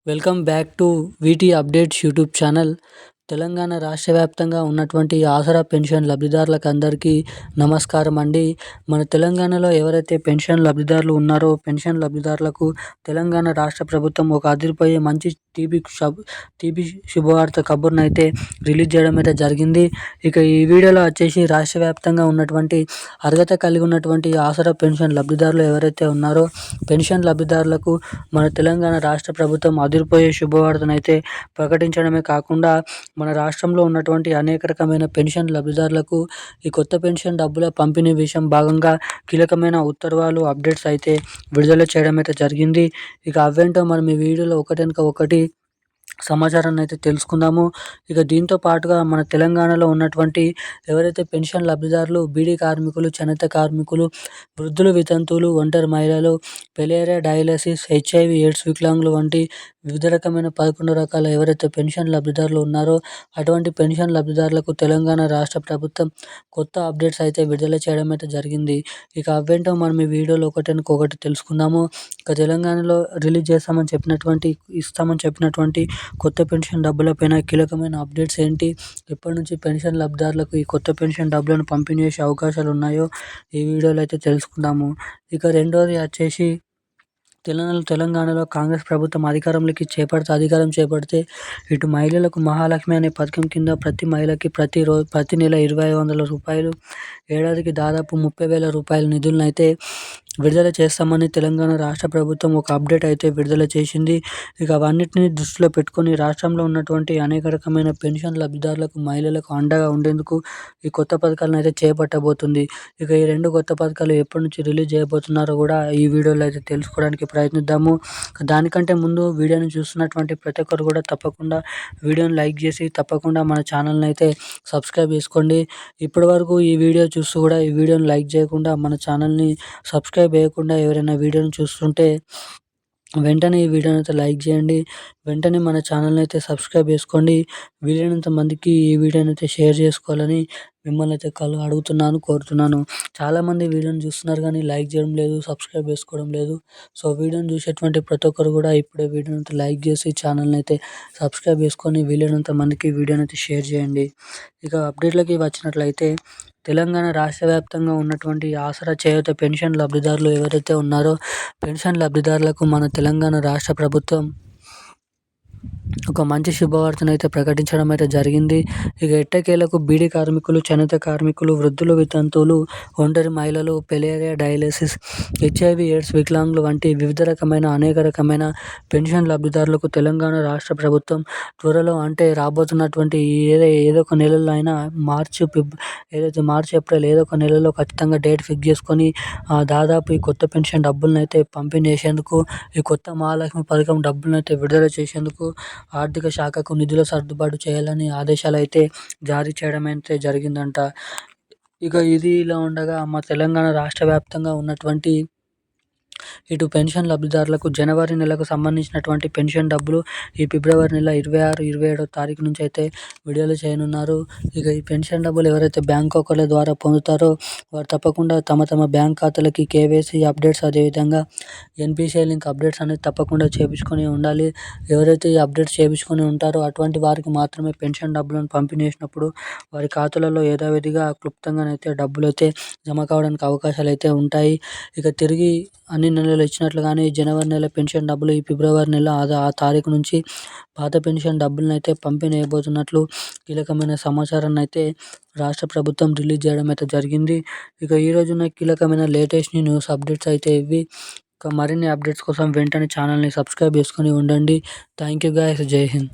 Welcome back to వీటీ updates YouTube channel. Telangana రాష్ట్ర వ్యాప్తంగా ఉన్నటువంటి ఆసరా పెన్షన్ లబ్ధిదారులకు అందరికీ నమస్కారం అండి. మన తెలంగాణలో ఎవరైతే పెన్షన్ లబ్ధిదారులు ఉన్నారో పెన్షన్ లబ్ధిదారులకు తెలంగాణ రాష్ట్ర ప్రభుత్వం ఒక అదిరిపోయే మంచి తీపి శుభవార్త కబుర్ను అయితే రిలీజ్ చేయడం అయితే జరిగింది. ఇక ఈ వీడియోలో వచ్చేసి రాష్ట్ర వ్యాప్తంగా ఉన్నటువంటి అర్హత కలిగి ఉన్నటువంటి ఆసరా పెన్షన్ లబ్ధిదారులు ఎవరైతే ఉన్నారో పెన్షన్ లబ్ధిదారులకు మన తెలంగాణ రాష్ట్ర ప్రభుత్వం అదిరిపోయే శుభవార్తనైతే ప్రకటించడమే కాకుండా మన రాష్ట్రంలో ఉన్నటువంటి అనేక రకమైన పెన్షన్ లబ్ధిదారులకు ఈ కొత్త పెన్షన్ డబ్బుల పంపిణీ విషయం భాగంగా కీలకమైన ఉత్తర్వులు అప్డేట్స్ అయితే విడుదల చేయడం అయితే జరిగింది. ఇక అవేంటో మనం ఈ వీడియోలో ఒకటి ఒకటి సమాచారాన్ని అయితే తెలుసుకుందాము. ఇక దీంతో పాటుగా మన తెలంగాణలో ఉన్నటువంటి ఎవరైతే పెన్షన్ లబ్ధిదారులు బీడీ కార్మికులు, చేనేత కార్మికులు, వృద్ధులు, వితంతువులు, ఒంటరి మహిళలు, పెలేరియా, డయాలసిస్, హెచ్ఐవి ఎయిడ్స్ వికలాంగులు వంటి వివిధ రకమైన 11 రకాల ఎవరైతే పెన్షన్ లబ్ధిదారులు ఉన్నారో అటువంటి పెన్షన్ లబ్ధిదారులకు తెలంగాణ రాష్ట్ర ప్రభుత్వం కొత్త అప్డేట్స్ అయితే విడుదల చేయడం అయితే జరిగింది. ఇక అవేంటో మనం ఈ వీడియోలో ఒకటి తెలుసుకుందాము. ఇక తెలంగాణలో రిలీజ్ ఇస్తామని చెప్పినటువంటి కొత్త పెన్షన్ డబ్బులపైన కీలకమైన అప్డేట్స్ ఏంటి, ఎప్పటి నుంచి పెన్షన్ లబ్ధిదారులకు ఈ కొత్త పెన్షన్ డబ్బులను పంపిణీ చేసే అవకాశాలు ఉన్నాయో ఈ వీడియోలో అయితే తెలుసుకుందాము. ఇక రెండోది వచ్చేసి తెలంగాణలో కాంగ్రెస్ ప్రభుత్వం అధికారం చేపడితే ఇటు మహిళలకు మహాలక్ష్మి అనే పథకం కింద ప్రతి మహిళకి ప్రతి నెల 2,500 రూపాయలు, ఏడాదికి దాదాపు 30,000 రూపాయల నిధులను అయితే విడుదల చేస్తామని తెలంగాణ రాష్ట్ర ప్రభుత్వం ఒక అప్డేట్ అయితే విడుదల చేసింది. ఇక అవన్నిటిని దృష్టిలో పెట్టుకొని రాష్ట్రంలో ఉన్నటువంటి అనేక రకమైన పెన్షన్ లబ్ధిదారులకు, మహిళలకు అండగా ఉండేందుకు ఈ కొత్త పథకాలను అయితే చేపట్టబోతుంది. ఇక ఈ 2 కొత్త పథకాలు ఎప్పటి నుంచి రిలీజ్ చేయబోతున్నారో కూడా ఈ వీడియోలో అయితే తెలుసుకోవడానికి ప్రయత్నిద్దాము. దానికంటే ముందు వీడియోని చూస్తున్నటువంటి ప్రతి ఒక్కరు కూడా తప్పకుండా వీడియోని లైక్ చేసి తప్పకుండా మన ఛానల్ని అయితే సబ్స్క్రైబ్ చేసుకోండి. ఇప్పటివరకు ఈ వీడియో చూస్తూ కూడా ఈ వీడియోని లైక్ చేయకుండా మన ఛానల్ని సబ్స్క్రైబ్ చేయకుండా ఎవరైనా వీడియోని చూస్తుంటే వెంటనే ఈ వీడియోని అయితే లైక్ చేయండి. వెంటనే మన ఛానల్ని అయితే సబ్స్క్రైబ్ చేసుకోండి. వీలైనంత మందికి ఈ వీడియోని అయితే షేర్ చేసుకోవాలని మిమ్మల్ని అయితే కోరుతున్నాను. చాలామంది వీడియోని చూస్తున్నారు కానీ లైక్ చేయడం లేదు, సబ్స్క్రైబ్ చేసుకోవడం లేదు. సో వీడియోని చూసేటువంటి ప్రతి ఒక్కరు కూడా ఇప్పుడే వీడియోని అయితే లైక్ చేసి ఛానల్ని అయితే సబ్స్క్రైబ్ చేసుకొని వీలైనంత మందికి వీడియోని అయితే షేర్ చేయండి. ఇక అప్డేట్లకి వచ్చినట్లయితే తెలంగాణ రాష్ట్ర వ్యాప్తంగా ఉన్నటువంటి ఆసరా చేయూత పెన్షన్ లబ్ధిదారులు ఎవరైతే ఉన్నారో పెన్షన్ లబ్ధిదారులకు మన తెలంగాణ రాష్ట్ర ప్రభుత్వం ఒక మంచి శుభవార్తను అయితే ప్రకటించడం అయితే జరిగింది. ఇక ఎట్టకేలకు బీడీ కార్మికులు, చేనేత కార్మికులు, వృద్ధులు, వితంతువులు, ఒంటరి మహిళలు, పెలేరియా, డయాలసిస్, హెచ్ఐవి ఎయిడ్స్ వికలాంగులు వంటి వివిధ రకమైన అనేక రకమైన పెన్షన్ లబ్ధిదారులకు తెలంగాణ రాష్ట్ర ప్రభుత్వం త్వరలో అంటే రాబోతున్నటువంటి ఏదో ఒక నెలలో అయినా మార్చ్, ఏప్రిల్ ఏదో ఒక నెలలో ఖచ్చితంగా డేట్ ఫిక్స్ చేసుకొని దాదాపు ఈ కొత్త పెన్షన్ డబ్బులను అయితే పంపిణీ చేసేందుకు, ఈ కొత్త మహాలక్ష్మి పథకం డబ్బులను అయితే విడుదల చేసేందుకు ఆర్థిక శాఖకు నిధుల సర్దుబాటు చేయాలని ఆదేశాలు అయితే జారీ చేయడం అయితే జరిగిందంట. ఇక ఇది ఇలా ఉండగా మా తెలంగాణ రాష్ట్ర వ్యాప్తంగా ఉన్నటువంటి ఇటు పెన్షన్ లబ్ధిదారులకు జనవరి నెలకు సంబంధించినటువంటి పెన్షన్ డబ్బులు ఈ ఫిబ్రవరి నెల 26, 27వ తారీఖు నుంచి అయితే విడుదల చేయనున్నారు. ఇక ఈ పెన్షన్ డబ్బులు ఎవరైతే బ్యాంక్ అకౌంట్ల ద్వారా పొందుతారో వారు తప్పకుండా తమ బ్యాంక్ ఖాతాలకి కేవైసీ అప్డేట్స్, అదేవిధంగా ఎన్పిసిఐ లింక్ అప్డేట్స్ అనేది తప్పకుండా చేయించుకొని ఉండాలి. ఎవరైతే ఈ అప్డేట్స్ చేయించుకొని ఉంటారో అటువంటి వారికి మాత్రమే పెన్షన్ డబ్బులను పంపిణీ చేసినప్పుడు వారి ఖాతాలలో యథావిధిగా క్లుప్తంగానైతే డబ్బులు అయితే జమ కావడానికి అవకాశాలు అయితే ఉంటాయి. ఇక తిరిగి అన్ని నెలలు ఇచ్చినట్లుగానే జనవరి నెల పెన్షన్ డబ్బులు ఈ ఫిబ్రవరి నెల ఆ తారీఖు నుంచి పాత పెన్షన్ డబ్బులను అయితే పంపిణీ చేయబోతున్నట్లు కీలకమైన సమాచారాన్ని అయితే రాష్ట్ర ప్రభుత్వం రిలీజ్ చేయడం అయితే జరిగింది. ఇక ఈ రోజున కీలకమైన లేటెస్ట్ న్యూస్ అప్డేట్స్ అయితే ఇవి. ఇక మరిన్ని అప్డేట్స్ కోసం వెంటనే ఛానల్ని సబ్స్క్రైబ్ చేసుకొని ఉండండి. Thank you guys. జై హింద్.